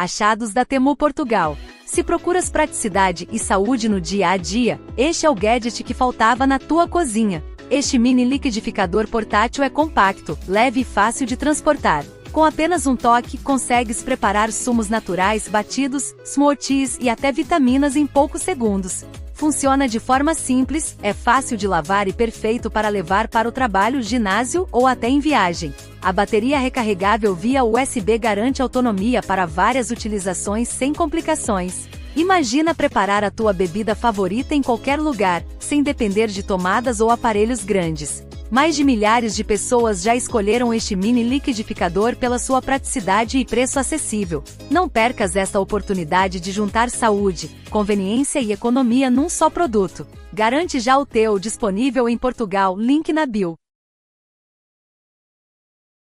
Achados da Temu Portugal. Se procuras praticidade e saúde no dia a dia, este é o gadget que faltava na tua cozinha. Este mini liquidificador portátil é compacto, leve e fácil de transportar. Com apenas um toque, consegues preparar sumos naturais batidos, smoothies e até vitaminas em poucos segundos. Funciona de forma simples, é fácil de lavar e perfeito para levar para o trabalho, ginásio ou até em viagem. A bateria recarregável via USB garante autonomia para várias utilizações sem complicações. Imagina preparar a tua bebida favorita em qualquer lugar, sem depender de tomadas ou aparelhos grandes. Mais de milhares de pessoas já escolheram este mini liquidificador pela sua praticidade e preço acessível. Não percas esta oportunidade de juntar saúde, conveniência e economia num só produto. Garante já o teu, disponível em Portugal, link na bio.